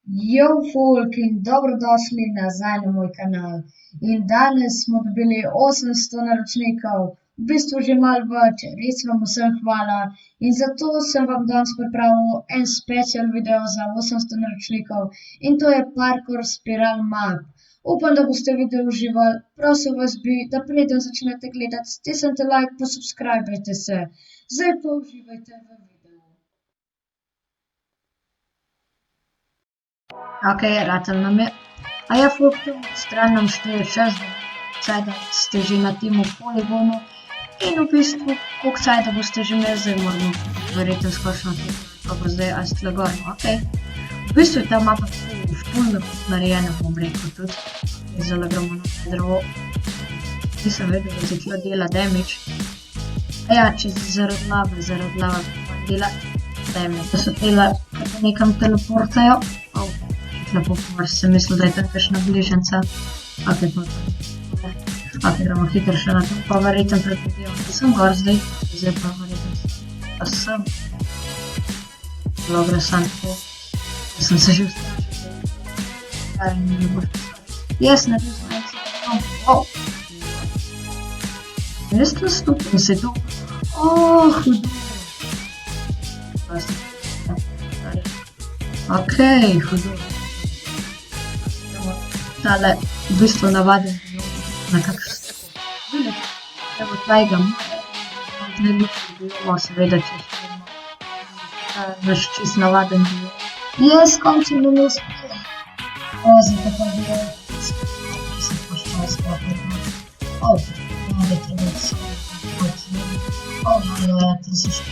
Yo, folk in dobrodošli nazaj na moj kanal. In danes smo dobili 800 naročnikov, v bistvu že malo več, res vam vsem hvala. In zato sem vam danes pripravil en special video za 800 naročnikov in to je parkour spiral map. Upam, da boste video uživali, prosil vas bi, da preden začnete gledati, stisnite like, pa subscribajte se. Zdaj pa uživajte v videu. Ok, ratal nam je. A ja, folk, tu stran nam šteje 6, da ste že na timu poligonu. In v bistvu, koliko cajda boste že imeli, zdaj moramo verjetno skočno timu, pa bo zdaj astle gor. Ok. V bistvu je ta mapa ful narejena, bom rekel tudi. Zdaj gremo na drevo. Nisem vedel, da se tla dela damage. A ja, če zaradi lave dela damage. Da so tela, da nekam teleportajo. Lepo pomar, sem mislil, da je tam kakšna bližnjica. Ok, gremo hitro še na to, pa verjetno predvidevam, da sem gor zdaj. Zdaj pa verjetno pa sem. Dobro, sem tako. Da sem se že ustrašil. Kaj mi ne boš pisati. Jes, naredil sem nekaj se tako. Res to stupim se tu. Hudo. Ok, hudo. Tale v bistvu navaden na kakšen stekov. Evo tvojega ne ljubi bilo, seveda, če še imamo naš čist navaden bilo. Jes, končno ne uspel. Zdaj pa bilo, ki sem poščal skopiti. Ne treba se ja, to se še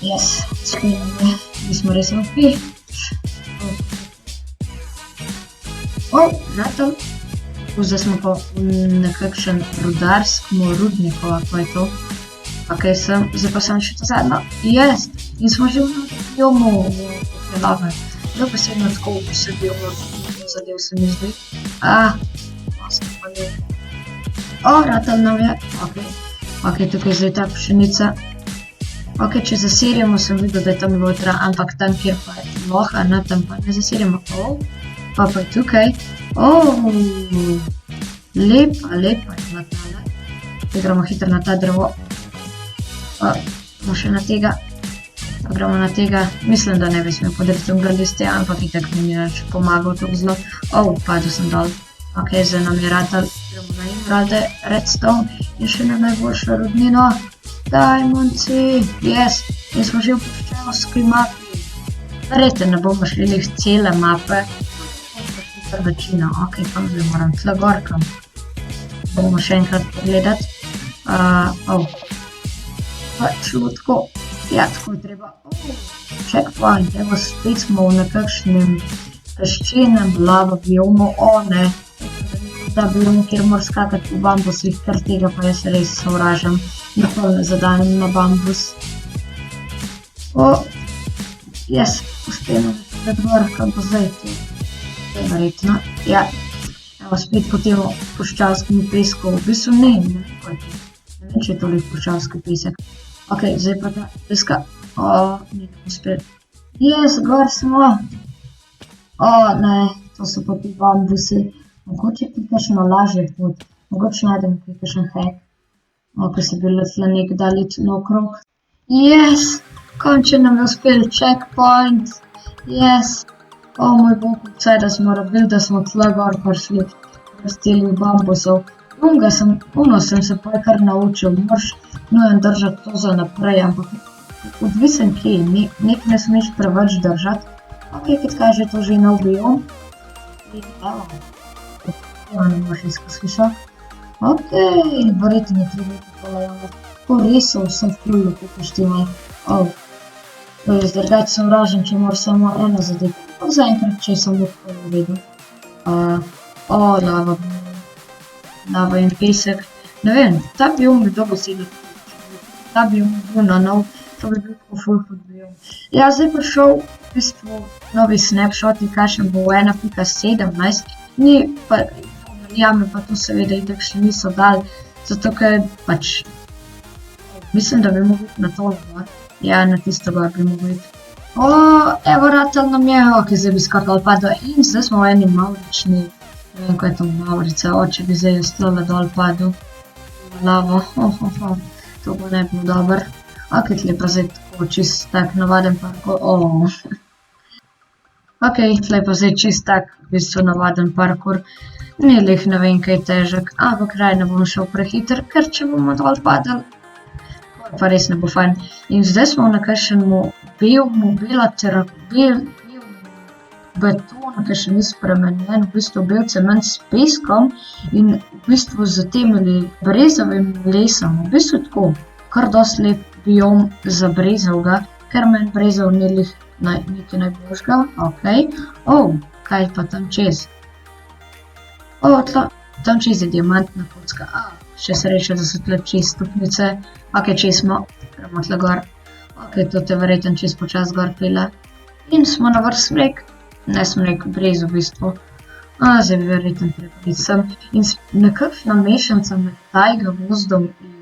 jes, sklepam je, mi smo res upi. Nato. Zdaj smo pa v nekakšen rudarskem rudniku, ako je to. Ok, zdaj pa sem še to zadnjo. Jes! In smo že v biomu lave. Zdaj pa sedno tako vse biomu zadev se mi zdi. Sem pa ne. Ratal nam je. Ok, tukaj je zdaj ta pšenica. Ok, če zasirjamo, sem videl, da je tam notra, ampak tam, kjer pa je loha, tam pa ne zasirjamo. Pa je tukaj. Lepa je bila tale. Gremo hitro na ta drevo. Gremo še na tega. Gremo na tega. Mislim, da ne bi smel podariti unga liste, ampak itak mi ni nič pomagal tako zelo. Padel sem dol. Ok, zdaj nam je ratal. Gremo na emeralde, redstone in še na najboljšo rudnino. Diamondci. Yes. In smo že v puščavski mapi. Verjetno ne bomo šli lih cele mape. Večina, ok, kam zdaj moram tle gor, kam bomo še enkrat pogledat. Tako, ja, tako je treba. Checkpoint, evo spet smo v nekakšnem peščenem lava biomu, ne. Da biom, kjer mora skakati v bambusih, ker tega pa jaz res sovražam. Nikoli ne zadanem na bambus. Jes, uspemo da gor, kam bo zdaj to. Verjetno, ja, evo spet po tem puščavskem pesku, v bistvu ne vem, če je toliko puščavski pesek. Ok, zdaj pa ta peska, ne uspel. Jes, gor smo. Ne, to so pa ti bambusi. Mogoče ti kakšno lažje pot, mogoče najdem ti kakšen hack. Ko se bi letla nek dalič naokrog. Jes, končno nam je uspel, checkpoint, jes. Moj bog, vsaj da smo rabili, da smo tle gor prišli razdelih bambusov. Uno sem se pa kar naučil, moraš nujen držati to za naprej, ampak odvisen kje, nek ne smeš preveč držati. Ok, kot kaže, to že nov biom. Ne moraš iskati slišak. Ok, verjetno je treba popolajamo. To res so vse ful lepo poštivaj. Zdrgati sem vražen, če mora samo ena zadeti. Zaenkrat, če sem lahko naredil. Lava in pesek. Ne vem, ta biom bi dolgo sedel. Ta biom bi bil na nov, to bi bil tako ful hud biom. Ja, zdaj pa šel v bistvu novi snapshoti, kakšen bo 1.17. Ni pa, verjame pa tu seveda itak še niso dali, zato ker pač mislim, da bi mogli na to gor. Ja, na tisto gor bi mogli iti. O, evo ratal nam je, ok, zdaj bi skoraj dol padel in zdaj smo v eni Mavrični, ne vem, kaj je to Mavrica, če bi zdaj jaz tole dol padel v lavo, to bo ne bilo dober. Ok, tle pa zdaj tako čist tak navaden parkour, Ok, tle pa zdaj čist tak v bistvu navaden parkour, ni lih ne vem kaj težek, ampak kraj ne bom šel prehiter, ker če bomo dol padali, pa res ne bo fajn. In zdaj smo v nekajšnemu belmu beton, ki še ni spremenjen, v bistvu bel cement s peskom in v bistvu z temi brezovim lesom, v bistvu tako, kar dosti lep biom za brezovga, ker meni brezov ni lih nekaj najboljšega, ok. Kaj pa tam čez? Tam čez je diamantna kocka, še sreča, da so tle čez stopnice. Ok, čez smo, gremo tle gor. Ok, to te verjetno čez počas gor pile. In smo na vrh smrek, ne smrek, brez v bistvu. Zdaj bi verjetno treba biti sem. In nekakšna mešanca med tajga gozdom in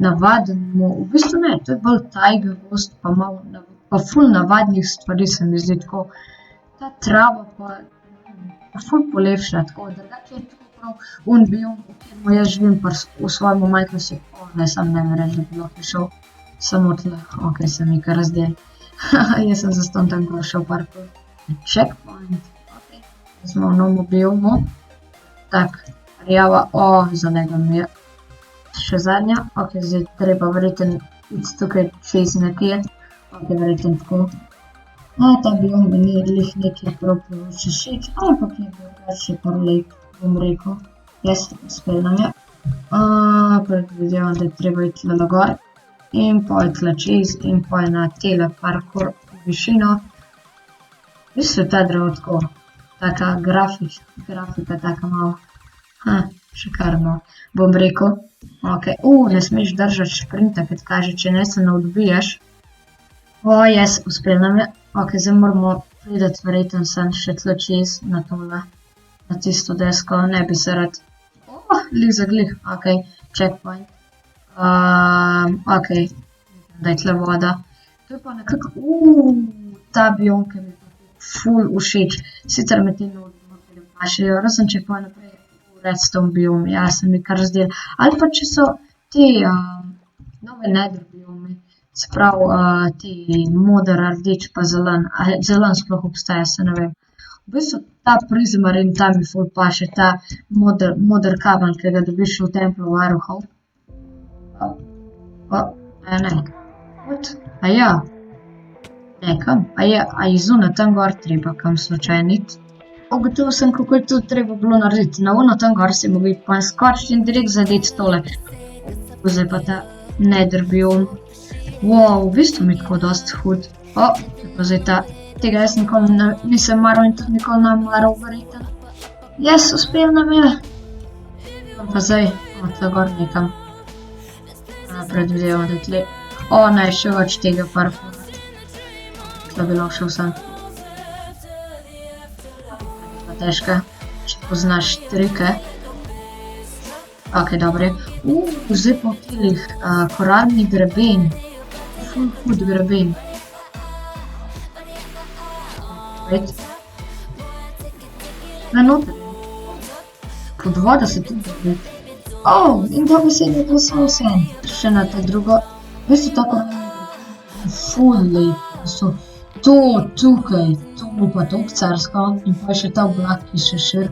navadnemu, v bistvu ne, to je bolj tajga gozd, pa ful navadnih stvari se mi zdi tako. Ta trava pa ful polepša, tako, drugače je tako prav biom, v katerem jaz živim v svojemu Minecraftu, ne, sam ne vem reči, da bi lahko šel samo tle, ok, se mi kar razdeli. Jaz sem zaston tam gor šel parkour. Checkpoint, ok, smo v novem biomu. Tak, rjava, zadega mi je še zadnja, ok, zdaj treba verjetno iti tukaj čez nekje, ok, verjetno tako. Ta biom mi ni lih nekaj prav preveč všeč, ampak je drugače par lep, bom rekel. Jaz uspel nam je. Predvidevam, da je treba iti tle gor. In pa je tle čez, in pa je na tele parkour v višino. V bistvu ta drevo tako, taka grafika taka malo. Šekarno, bom rekel. Ok, ne smeš držati šprinta, ker kaže, če ne se ne odbiješ. Jaz, uspel nam je. Ok, zdaj moramo priti verjetno sem še tle čez na tole, na tisto desko, ne bi se rad. Glih za glih, ok, checkpoint. Ok, da je tle voda. To je pa nekako, ta biom, ki mi pa ful všeč. Sicer me ti ne pašejo, razen če pa naprej v redstone biom, se mi kar zdel. Ali pa če so ti nove nether biomi, se pravi ti moder, rdeč pa zelen, zelen sploh obstaja, se ne vem. V bistvu ta prizmarin, ta mi ful paše, ta moder kamen, ki ga dobiš v templu varuhov. Ne, what? Ne, kam? Je zunaj tam gor treba kam slučajno iti? Ugotovil sem, kako je to treba bilo narediti. Na ono tam gor si mogel iti pa skočiti in direkt zadeti tole. Zdaj pa ta nether biom. V bistvu mi tako dosti hud. Pa zdaj tega jaz nikoli nisem maral in tudi nikoli ne maral verjetno. Jaz, uspel nam je. Pa zdaj, tle gor nekam. Predvidevam, da tle. Ne, še več tega parkoura. Tle bi lahko šel sem. Pa težka, če poznaš trike. Ok, dobre. Zdaj pa v telih koralni greben. Ful hud greben. Na noter. Pod voda se tudi dobi. In da bi se je glasal vse. Še na te drugo. Veste, tako ful lep. To tukaj, to bo pa tok carsko. In pa še ta oblak, ki še šir.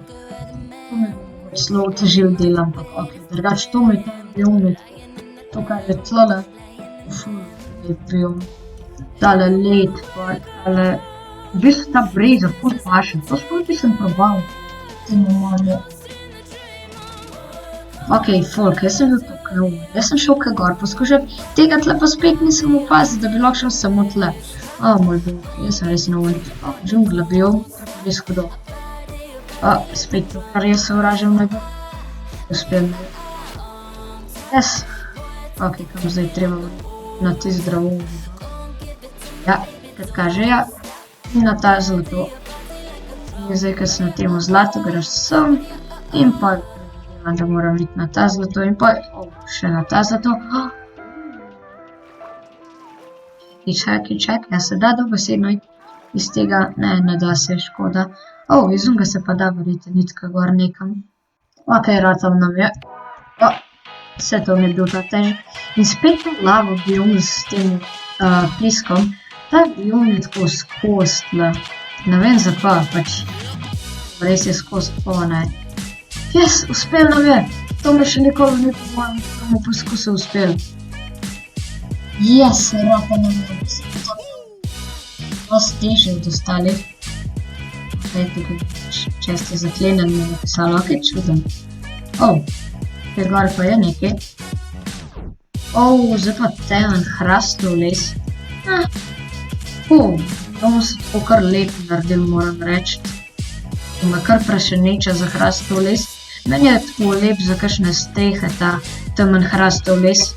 To mi bo zelo otežil del, ampak ok. Drugače, to mi je biom. To, kar je tlele. Ful lep biom. Tale led, pa tale. V bistvu ta breza ful paše. To sploh nisem probal. Ok, folk, jaz sem bil tukaj umil. Jaz sem šel kaj gor poskušati. Tega tle pa spet nisem opazil, da bi lahko šel samo tle. Moj bog, jaz sem res neumil. Džungla biom, res hudo. Spet to, kar jaz sovražim najbolj. Uspel mi. Yes. Ok, kam zdaj treba na ti zdravo. Kad kaže in na ta zlato. In zdaj, kad sem na temu zlato, greš sem in pa da moram iti na ta zlato in pa še na ta zlato. Čakaj, se da dobesedno iz tega, ne da se, škoda. Iz unga se pa da verjetno nitka gor nekam. Ok, ratal nam je. Vse to mi je bil ta težek. In spet to lavo biom s tem pliskom. Ta biom je tako skozi tle. Ne vem zakaj, pač. Res je skozi, ne. Yes, uspel nam je. To me še nikoli ni po mojem prvem poskusu uspel. Yes, ratal nam je. Dosti težje od ostalih. Tukaj čest je zaklenen mi je napisalo, ok, čudem. Tukaj gor pa je nekaj. Zdaj pa temen hrastov les. Bomo se tako kar lep naredil, moram reči. Me kar preseneča za hrastov les. Meni je tako lep za kakšne strehe ta temen hrastov les.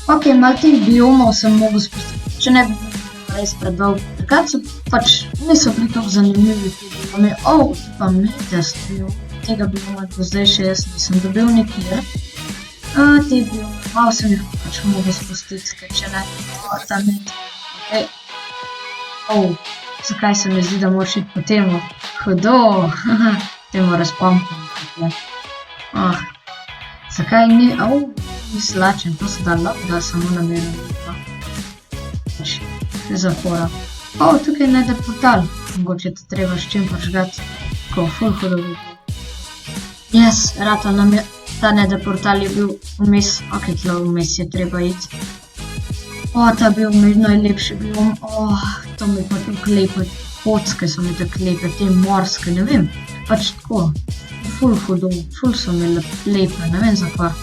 Ok, malo teh biomov sem mogel spustiti, če ne bi bil res predolg. Takrat so pač niso bili tako zanimivi ti biomi. Tu pa metast biom. Tega bioma do zdaj še jaz nisem dobil nikjer. Te biomi, malo sem jih pač mogel spustiti, ker če ne, ta met. Zakaj se mi zdi, da moraš iti po temu? Hudo, temu razpompam. Zakaj ni, ni slačen, to se da da samo namerno. Pač, zapora. Tukaj najde portal, mogoče te treba s čim požgati, tako ful hudo bi bilo. Yes, ratal nam je, ta najde portal je bil vmes, ok, tle vmes je treba iti. Ta biom je najlepši biom, to mi pa tako lepe, kocke so mi tako lepe, te morske, ne vem, pač tako, ful hudo, ful so mi lepe, ne vem zakaj,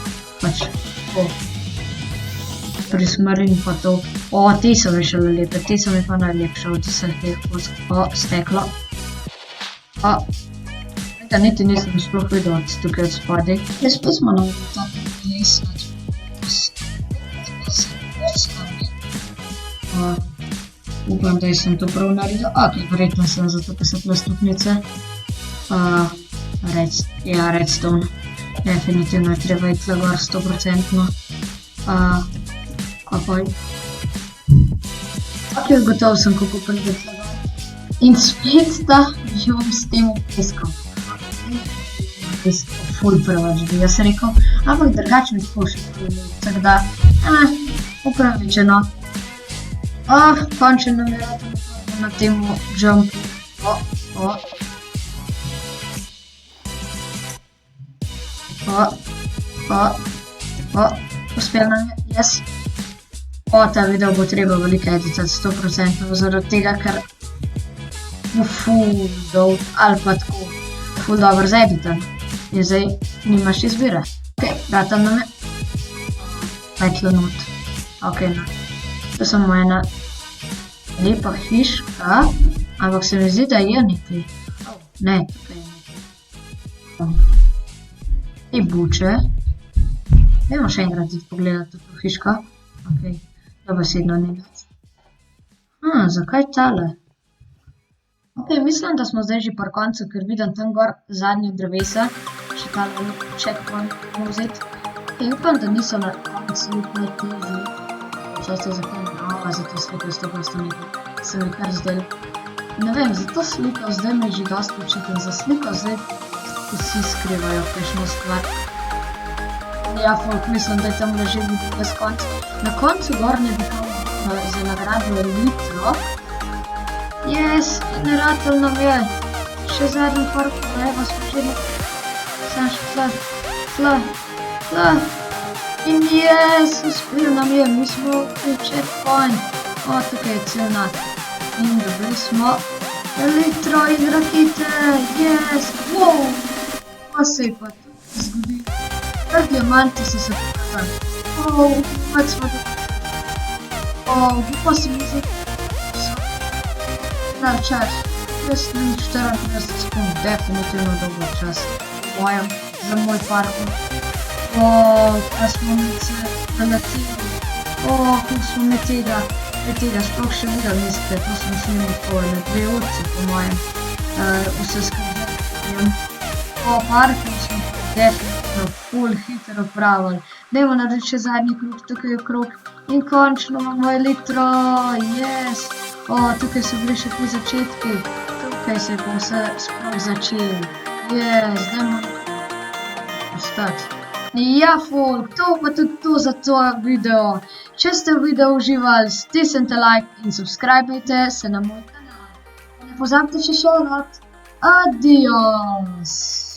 pač tako, prismarin pa to, te so mi šele lepe, te so mi pa najlepše od vseh teh kock, steklo, tega niti nisem sploh videl od tukaj od spodaj, jaz pa smo nam tako lesnati, upam, da sem to prav naredil. Verjetno sem zato, ker so tle stopnice. Redstone. Definitivno je treba iti tle gor 100%. Gotov sem, kako pride tle gor. In spet ta biom s tem peskom. Ful preveč bi jaz rekel. Ampak drugače mi tako še prvi. Tako da, upravičeno. Končno nam je ratal na temu jumpu. Uspel nam je, yes. Ta video bo treba veliko editati 100%, zaradi tega, ker bo ful dolg ali pa tako ful dobro za editan. In zdaj nimaš izbire. Ok, ratal nam je. Petle not. Ok, to je samo ena lepa hiška, ampak se mi zdi, da je nekaj. Ne, tukaj je nekaj. Te buče. Dajmo še enkrat iti pogledati to hiško. Ok, dobesedno ni več. Zakaj tale? Ok, mislim, da smo zdaj že pri koncu, ker vidim tam gor zadnje drevesa. Še tale checkpoint bomo vzeti. Ok, upam, da niso na koncu najtežji. Često zakaj za to sliko 100% nekaj, se mi kar zdaj. Ne vem, za to sliko zdaj me že dosti očitam, za sliko zdaj vsi skrivajo kakšno stvar. Folk, mislim, da je tam že videl bez konca. Na koncu gornje bi za nagrado Elitro. Yes, in ratal nam je. Še zadnji park, evo smo že sam še tla. In yes, uspel nam je, mi smo v checkpoint. Tukaj je cel nad. In dobili smo Elitro in rakete, yes, wow. Pa se je pa to zgodilo. Kar diamanti so se pokazali. Pač smo dobili. Pa se mi zdi. Prav čas. Jaz ne 34 sekund, definitivno dober čas. Mojem, za moj parkour. Pa smo mi se naletili. Kako smo mi tega sploh še videli, mislite, to smo snimali tako na 2 urci, po mojem, vse skupaj. Parkour smo definitivno ful hitro opravili. Dajmo narediti še zadnji krog, tukaj je krog In končno imamo elektro, yes! Tukaj so bili še ti začetki, tukaj se je pa vse sploh začelo. Yes, dajmo ostati. Ja, folk, to pa tudi to za to video. Če ste v videu uživali, stisnite like in subscribejte se na moj kanal. Ne pozabite še rad. Adios!